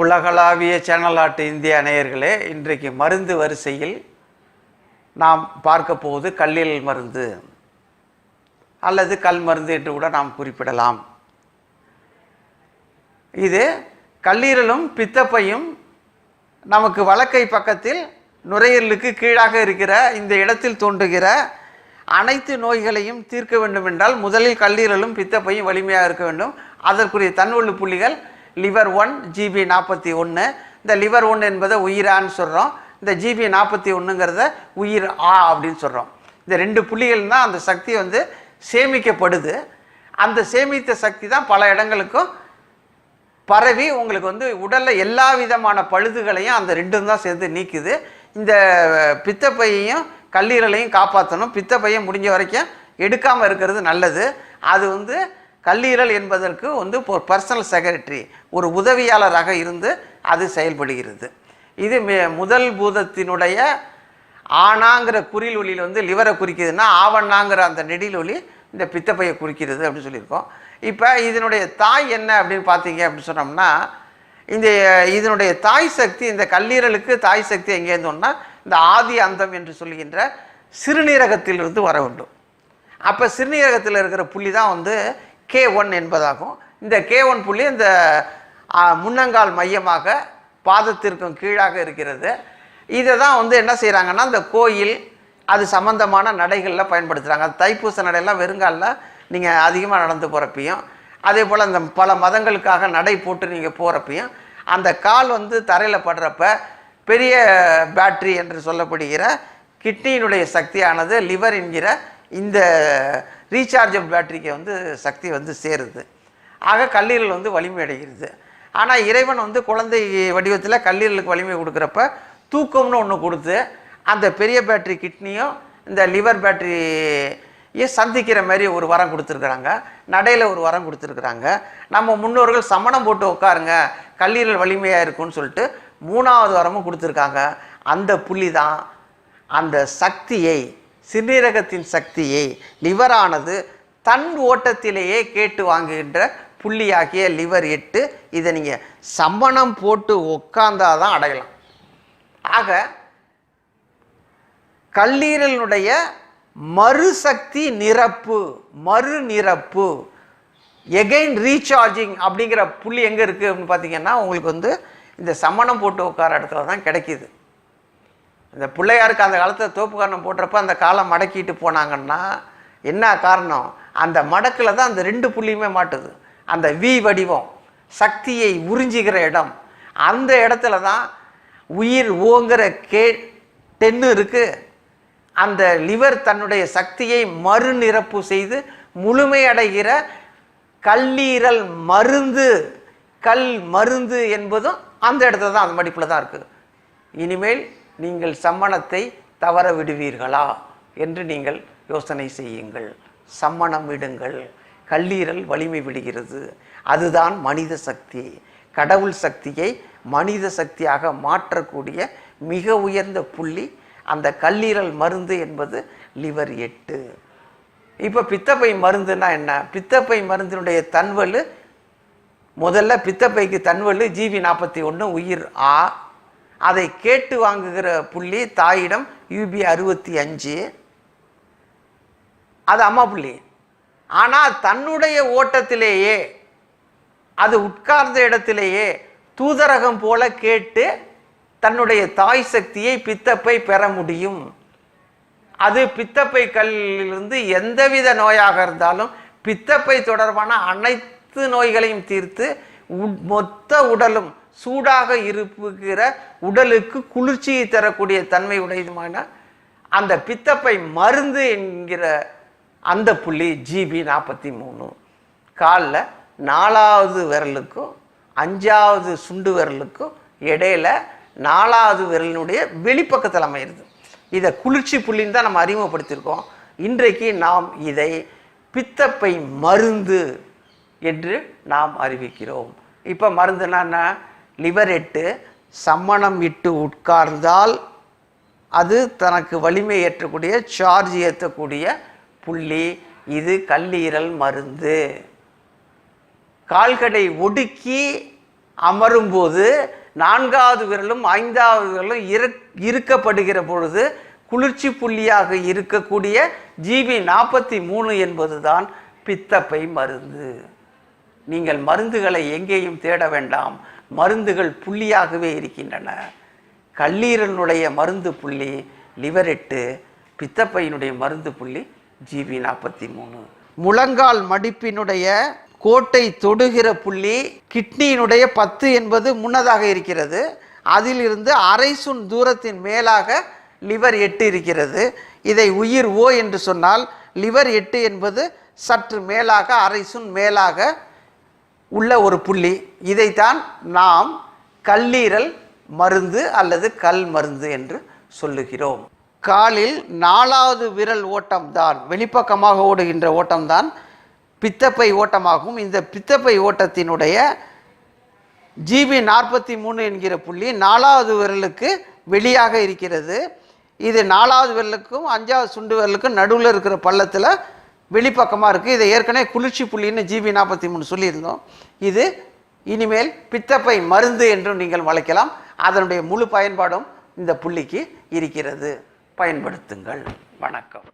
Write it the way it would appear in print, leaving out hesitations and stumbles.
உலகளாவிய சேனல் ஆட்டு இந்திய நேயர்களே, இன்றைக்கு மருந்து வரிசையில் நாம் பார்க்க போவது கல்லீரல் மருந்து அல்லது கல் மருந்து என்று கூட நாம் குறிப்பிடலாம். இது கல்லீரலும் பித்தப்பையும் நமக்கு வலக்கை பக்கத்தில் நுரையீரலுக்கு கீழாக இருக்கிற இந்த இடத்தில் தோன்றுகிற அனைத்து நோய்களையும் தீர்க்க வேண்டும் என்றால் முதலில் கல்லீரலும் பித்தப்பையும் வலிமையாக இருக்க வேண்டும். அதற்குரிய தன்வொல்லு புள்ளிகள் லிவர் 1 GB 41. இந்த லிவர் 1 என்பதை உயிரான்னு சொல்கிறோம், இந்த GB 41ங்கிறத உயிர் அப்படின்னு சொல்கிறோம். இந்த ரெண்டு புள்ளிகள் தான் அந்த சக்தி சேமிக்கப்படுது. அந்த சேமித்த சக்தி தான் பல இடங்களுக்கும் பரவி உங்களுக்கு உடலில் எல்லா விதமான பழுதுகளையும் அந்த ரெண்டும் தான் சேர்ந்து நீக்குது. இந்த பித்தப்பையையும் கல்லீரலையும் காப்பாற்றணும். பித்தப்பையை முடிஞ்ச வரைக்கும் எடுக்காமல் இருக்கிறது நல்லது. அது கல்லீரல் என்பதற்கு ஒரு பர்சனல் செக்ரட்டரி, ஒரு உதவியாளராக இருந்து அது செயல்படுகிறது. இது முதல் பூதத்தினுடைய ஆனாங்கிற குறில் ஒலியில் லிவரை குறிக்குதுன்னா ஆவண்ணாங்கிற அந்த நெடில் ஒலி இந்த பித்தப்பையை குறிக்கிறது அப்படின்னு சொல்லியிருக்கோம். இப்போ இதனுடைய தாய் என்ன அப்படின்னு பார்த்தீங்க அப்படின்னு சொன்னோம்னா, இதனுடைய தாய் சக்தி, இந்த கல்லீரலுக்கு தாய் சக்தி எங்கேருந்தோம்னா இந்த ஆதி அந்தம் என்று சொல்கின்ற சிறுநீரகத்திலிருந்து வர வேண்டும். அப்போ சிறுநீரகத்தில் இருக்கிற புள்ளி தான் K1 என்பதாகும். இந்த K1 புள்ளி இந்த முன்னங்கால் மையமாக பாதத்திற்கும் கீழாக இருக்கிறது. இதை தான் என்ன செய்கிறாங்கன்னா இந்த கோயில் அது சம்பந்தமான நடைகளில் பயன்படுத்துகிறாங்க. அது தைப்பூச நடையெல்லாம் வெறுங்காலில் நீங்கள் அதிகமாக நடந்து போகிறப்பையும், அதே போல் அந்த பல மதங்களுக்காக நடை போட்டு நீங்கள் போகிறப்பையும் அந்த கால் தரையில் படுறப்ப பெரிய பேட்ரி என்று சொல்லப்படுகிற கிட்னியினுடைய சக்தியானது லிவர் என்கிற இந்த ரீசார்ஜபிள் பேட்டரிக்கு சக்தி சேருது. ஆக கல்லீரல் வலிமை அடைகிறது. ஆனால் இறைவன் குழந்தை வடிவத்தில் கல்லீரலுக்கு வலிமை கொடுக்குறப்ப தூக்கம்னு ஒன்று கொடுத்து அந்த பெரிய பேட்டரி கிட்னியும் இந்த லிவர் பேட்டரியை சந்திக்கிற மாதிரி ஒரு வரம் கொடுத்துருக்குறாங்க. நடையில் ஒரு வரம் கொடுத்துருக்குறாங்க. நம்ம முன்னோர்கள் சமணம் போட்டு உட்காருங்க கல்லீரல் வலிமையாக இருக்குன்னு சொல்லிட்டு 3வது வரமும் கொடுத்துருக்காங்க. அந்த புள்ளி தான் அந்த சக்தியை, சிறுநீரகத்தின் சக்தியை லிவரானது தன் ஓட்டத்திலேயே கேட்டு வாங்குகின்ற புள்ளியாகிய லிவர் 8. இதை நீங்கள் சமணம் போட்டு உட்கார்ந்தாதான் அடையலாம். ஆக கல்லீரலுடைய மறுசக்தி நிரப்பு, மறுநிரப்பு, எகெயின் ரீசார்ஜிங் அப்படிங்கிற புள்ளி எங்கே இருக்குது அப்படின்னு பார்த்தீங்கன்னா உங்களுக்கு இந்த சமணம் போட்டு உட்கார இடத்துல தான் கிடைக்கிது. இந்த பிள்ளையாருக்கு அந்த காலத்தில் தோப்புக்காரணம் போடுறப்ப அந்த காலை மடக்கிட்டு போனாங்கன்னா என்ன காரணம்? அந்த மடக்கில் தான் அந்த 2 புள்ளியுமே மாட்டுது. அந்த வி வடிவம் சக்தியை உறிஞ்சிக்கிற இடம், அந்த இடத்துல தான் உயிர் ஓங்கிற K10 இருக்குது. அந்த லிவர் தன்னுடைய சக்தியை மறுநிரப்பு செய்து முழுமையடைகிற கல்லீரல் மருந்து, கல் மருந்து என்பதும் அந்த இடத்துல தான், அந்த மடிப்பில் தான் இருக்குது. இனிமேல் நீங்கள் சம்மணத்தை தவற விடுவீர்களா என்று நீங்கள் யோசனை செய்யுங்கள். சம்மணம் விடுங்கள். கல்லீரல் வலிமை விடுகிறது. அதுதான் மனித சக்தி. கடவுள் சக்தியை மனித சக்தியாக மாற்றக்கூடிய மிக உயர்ந்த புள்ளி அந்த கல்லீரல் மருந்து என்பது லிவர் 8. இப்போ பித்தப்பை மருந்துன்னா என்ன? பித்தப்பை மருந்தினுடைய தன்வலு, முதல்ல பித்தப்பைக்கு தன்வலு GB 41 உயிர் அதை கேட்டு வாங்குகிற புள்ளி தாயிடம் UB 65, அது அம்மா புள்ளி. ஆனால் தன்னுடைய ஓட்டத்திலேயே அது உட்கார்ந்த இடத்திலேயே தூதரகம் போல கேட்டு தன்னுடைய தாய் சக்தியை பித்தப்பை பெற முடியும். அது பித்தப்பை கல்லிலிருந்து எந்தவித நோயாக இருந்தாலும் பித்தப்பை தொடர்பான அனைத்து நோய்களையும் தீர்த்து மொத்த உடலும் சூடாக இருப்புகிற உடலுக்கு குளிர்ச்சியை தரக்கூடிய தன்மை உடையதுமான அந்த பித்தப்பை மருந்து என்கிற அந்த புள்ளி GB 43. காலில் 4வது விரலுக்கும் 5வது சுண்டு விரலுக்கும் இடையில 4வது விரலினுடைய வெளிப்பக்கத்தில் அமையிறது. இதை குளிர்ச்சி புள்ளின்னு தான் நம்ம அறிமுகப்படுத்தியிருக்கோம். இன்றைக்கு நாம் இதை பித்தப்பை மருந்து என்று நாம் அறிவிக்கிறோம். இப்போ மருந்துன்னா லிவர் 8 சம்மணம் இட்டு உட்கார்ந்தால் அது தனக்கு வலிமை ஏற்றக்கூடிய, சார்ஜ் ஏற்றக்கூடிய புள்ளி. இது கல்லீரல் மருந்து. கால்களை ஒடுக்கி அமரும்போது 4வது விரலும் 5வது விரலும் இறுக்கப்படுகிற பொழுது குளிர்ச்சி புள்ளியாக இருக்கக்கூடிய GB43 என்பதுதான் பித்தப்பை மருந்து. நீங்கள் மருந்துகளை எங்கேயும் தேட வேண்டாம், மருந்துகள் புள்ளியாகவே இருக்கின்றன. கல்லீரலுடைய மருந்து புள்ளி லிவர் 8, பித்தப்பையினுடைய மருந்து புள்ளி GB43. முழங்கால் மடிப்பினுடைய கோட்டை தொடுகிற புள்ளி கிட்னியினுடைய 10 என்பது முன்னதாக இருக்கிறது. அதிலிருந்து அரை சுண் தூரத்தின் மேலாக லிவர் 8 இருக்கிறது. இதை உயிர் ஓ என்று சொன்னால் லிவர் 8 என்பது சற்று மேலாக அரை சுண் மேலாக உள்ள ஒரு புள்ளி. இதைத்தான் நாம் கல்லீரல் மருந்து அல்லது கல் மருந்து என்று சொல்லுகிறோம். காலில் 4வது விரல் ஓட்டம்தான், வெளிப்பக்கமாக ஓடுகின்ற ஓட்டம்தான் பித்தப்பை ஓட்டமாகும். இந்த பித்தப்பை ஓட்டத்தினுடைய GB43 என்கிற புள்ளி 4வது விரலுக்கு வெளியாக இருக்கிறது. இது 4வது விரலுக்கும் 5வது சுண்டு விரலுக்கும் நடுவில் இருக்கிற பள்ளத்தில் வெளிப்பக்கமாக இருக்குது. இதை ஏற்கனவே குளிர்ச்சி புள்ளின்னு GB43 சொல்லியிருந்தோம். இது இனிமேல் பித்தப்பை மருந்து என்றும் நீங்கள் வளைக்கலாம். அதனுடைய முழு பயன்பாடும் இந்த புள்ளிக்கு இருக்கிறது. பயன்படுத்துங்கள். வணக்கம்.